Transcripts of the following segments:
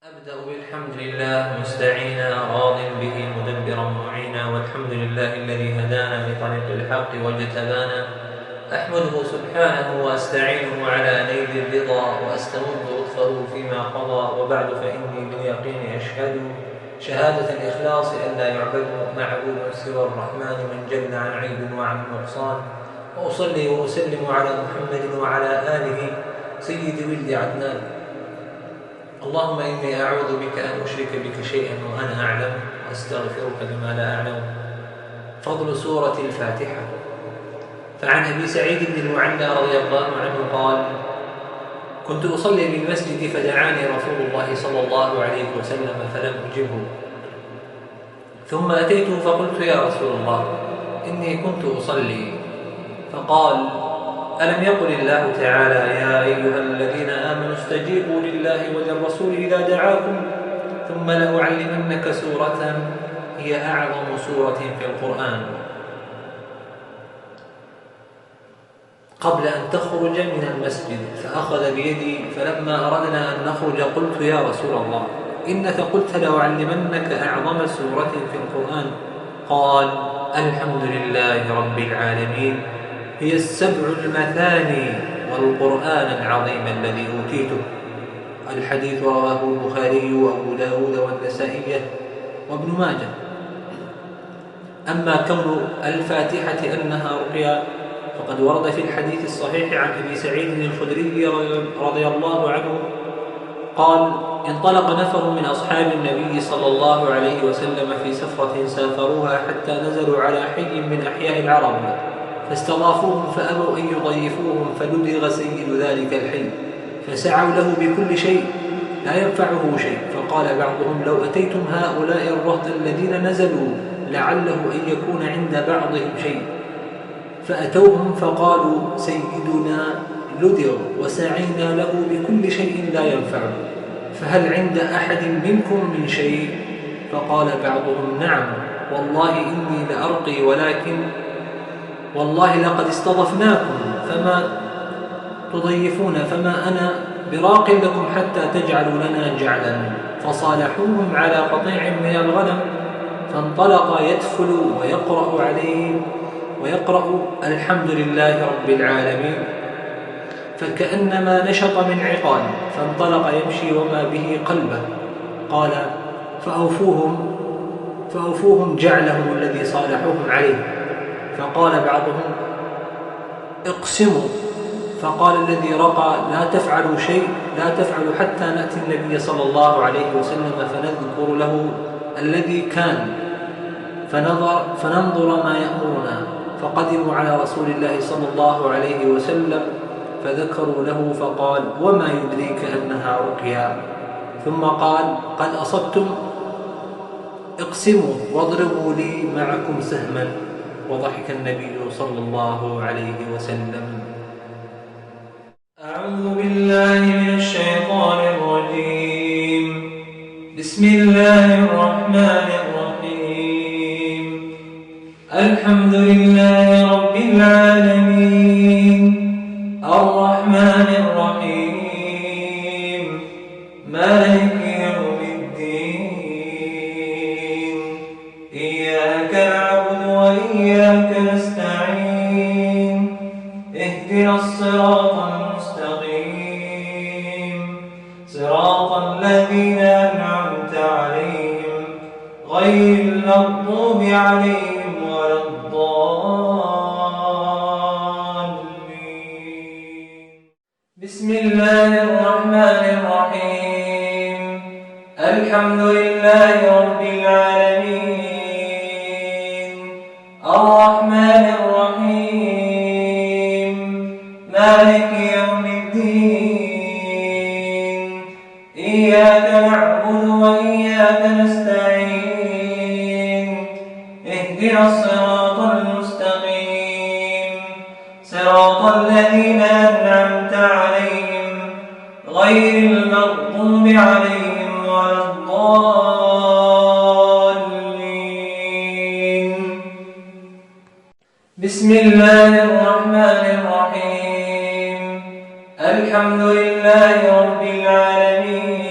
أبدأ بالحمد لله مستعينا راض به مدبرا معينا، والحمد لله الذي هدانا لطريق الحق واجتبانا. أحمده سبحانه وأستعينه على نيل الرضا، وأستمد لطفه فيما قضى. وبعد فإني باليقين أشهد شهادة الإخلاص أن لا يعبد معبود سوى الرحمن من جل عن عيب وعن نقصان. وأصلي وأسلم على محمد وعلى آله سيد ولد عدنان. اللهم إني أعوذ بك أن أشرك بك شيئا وأنا أعلم، وأستغفرك لما لا أعلم. فضل سورة الفاتحة. فعن أبي سعيد بن المعلى رضي الله عنه قال: كنت أصلي بالمسجد فدعاني رسول الله صلى الله عليه وسلم فلم أجبه، ثم أتيته فقلت: يا رسول الله، إني كنت أصلي. فقال: ألم يقل الله تعالى: يا أيها الذين آمنوا استجيبوا لله وللرسول إذا دعاكم، ثم لأعلمنك سورة هي أعظم سورة في القرآن. قبل أن تخرج من المسجد فأخذ بيدي، فلما أردنا أن نخرج قلت: يا رسول الله، إنك قلت لأعلمنك أعظم سورة في القرآن. قال: الحمد لله رب العالمين، هي السبع المثاني والقرآن العظيم الذي أوتيته. الحديث رواه البخاري وأبو داود والنسائي وابن ماجه. أما كون الفاتحة أنها رقية فقد ورد في الحديث الصحيح عن أبي سعيد الخدري رضي الله عنه قال: انطلق نفر من أصحاب النبي صلى الله عليه وسلم في سفرة سافروها حتى نزلوا على حي من أحياء العرب، فاستضافوهم فأبوا أن يضيفوهم، فلدغ سيد ذلك الحي، فسعوا له بكل شيء لا ينفعه شيء. فقال بعضهم: لو أتيتم هؤلاء الرهط الذين نزلوا لعله أن يكون عند بعضهم شيء. فأتوهم فقالوا: سيدنا لدغ وسعينا له بكل شيء لا ينفعه، فهل عند أحد منكم من شيء؟ فقال بعضهم: نعم، والله إني لأرقي، ولكن والله لقد استضفناكم فما تضيفون، فما أنا براق لكم حتى تجعلوا لنا جعلا. فصالحوهم على قطيع من الغنم، فانطلق يدفل ويقرأ الحمد لله رب العالمين، فكأنما نشط من عقال، فانطلق يمشي وما به قلبه. قال: فأوفوهم جعلهم الذي صالحوهم عليه. فقال بعضهم: اقسموا. فقال الذي رقى: لا تفعلوا شيء، لا تفعلوا حتى نأتي النبي صلى الله عليه وسلم فنذكر له الذي كان، فننظر ما يأمرنا. فقدموا على رسول الله صلى الله عليه وسلم فذكروا له، فقال: وما يدريك أنها رقيا؟ ثم قال: قد أصبتم، اقسموا واضربوا لي معكم سهما. وضحك النبي صلى الله عليه وسلم. أعوذ بالله من الشيطان الرجيم. بسم الله الرحمن الرحيم. الحمد لله رب العالمين، الرحمن الرحيم، مالك يوم الدين. إياك نعبد وإياك نستعين، اهدنا الصراط المستقيم، صراط الذين أنعمت عليهم غير المغضوب عليهم ولا الضالين. بسم الله الرحمن الرحيم. الحمد لله رب العالمين، الرحمن الرحيم، مالك يوم الدين. إياك نعبد وإياك نستعين، اهدنا الصراط المستقيم، صراط الذين أنعمت عليهم غير المغضوب عليهم ولا الضالين. بسم الله الرحمن الرحيم. الحمد لله رب العالمين،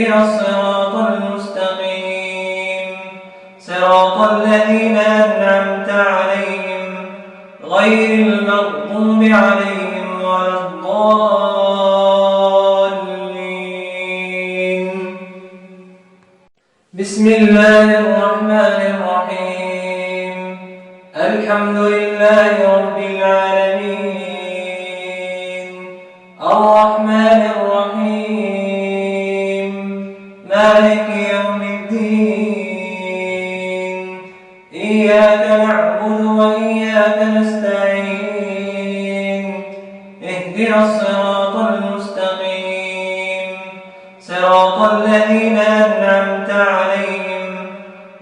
اهدنا الصراط المستقيم صراط الذين أنعمت عليهم غير المغضوب عليهم ولا الضالين. بسم الله الرحمن الرحيم الحمد لله رب العالمين الرحمن الرحيم مالك يوم الدين إياك نعبد وإياك نستعين اهدنا الصراط المستقيم صراط الذين أنعمت عليهم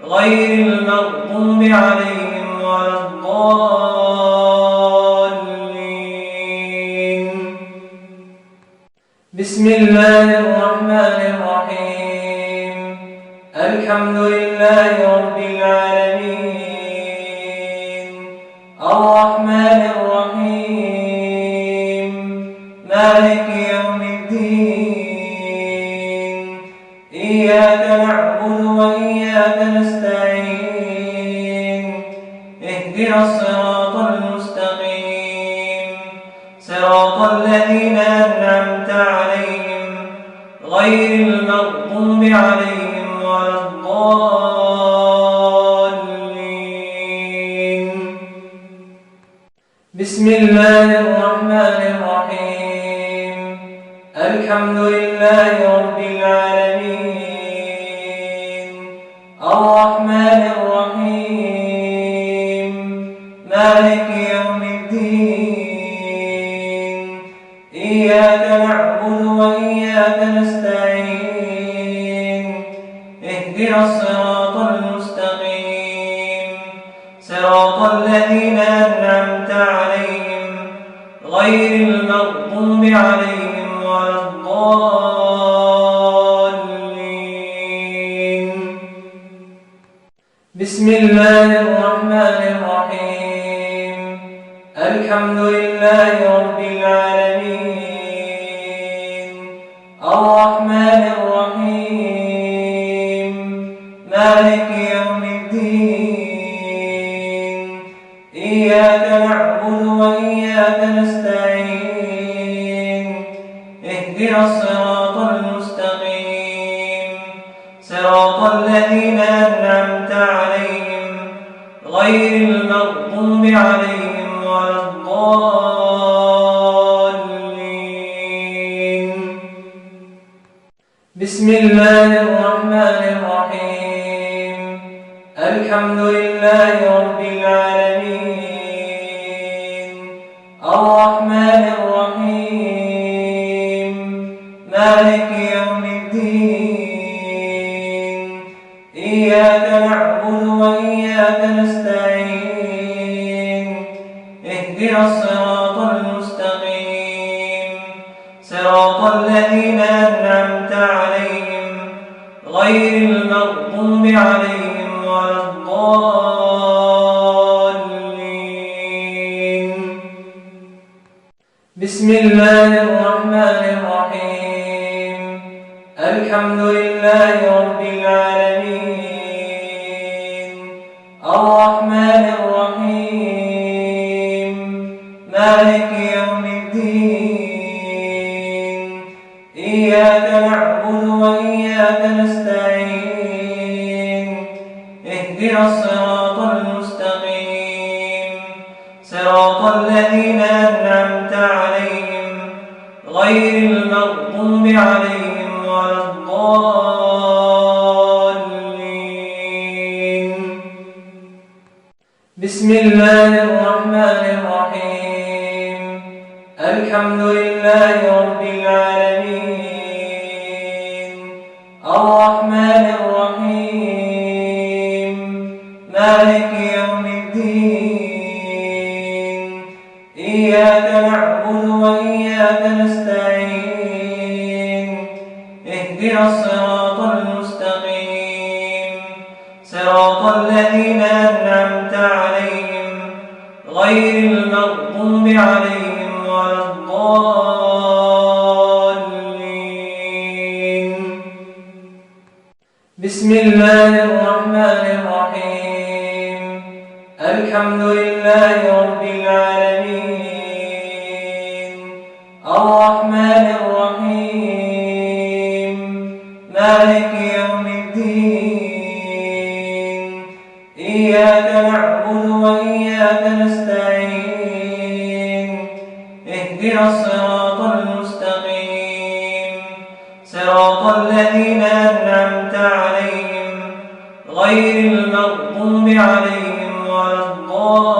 غير المغضوب عليهم ولا الضالين. بسم الله الرحمن الرحيم الحمد لله رب العالمين الرحمن الرحيم مالك يوم الدين إياك نعبد وإياك نستعين اهدنا الصراط المستقيم صراط الذين أنعمت عليهم غير المغضوب عليهم ولا الضالين. بسم الله الرحمن الرحيم الحمد لله رب العالمين الرحمن الرحيم مالك يوم الدين إياك نعبد وإياك نستعين اهدنا الصراط المستقيم صراط الذين أنعمت عليهم غير المغضوب عليهم ولا الضالين. بسم الله الرحمن الرحيم الحمد لله رب العالمين الرحمن الرحيم مالك يوم الدين إياك نعبد وإياك نستعين اهدنا الصراط المستقيم صراط الذين أنعمت عليهم غير المغضوب عليهم ولا الضالين. بسم الله الرحمن الرحيم الحمد لله رب العالمين الرحمن الرحيم مالك يوم الدين إياك نعبد وإياك نستعين اهدنا الصراط المستقيم صراط الذين أنعمت عليهم غير المغضوب عليهم ولا الضالين. بسم الله الرحمن الرحيم الحمد لله رب العالمين الرحمن الرحيم مالك يوم الدين إياك نعبد وإياك نستعين اهدنا الصراط المستقيم صراط الذين أنعمت عليهم غير المغضوب عليهم ولا الضالين. بسم الله الرحمن الرحيم الحمد لله رب العالمين الرحمن الرحيم مالك يوم الدين إياك نعبد وإياك نستعين اهدنا الصراط المستقيم صراط الذين أنعمت عليهم غير المغضوب عليهم ولا الضالين. بسم الله الرحمن الرحيم الحمد لله رب العالمين الرحمن الرحيم مالك يوم الدين إياك نعبد وإياك نستعين اهدنا الصراط المستقيم صراط الذين أنعمت عليهم غير المغضوب عليهم ولا الضالين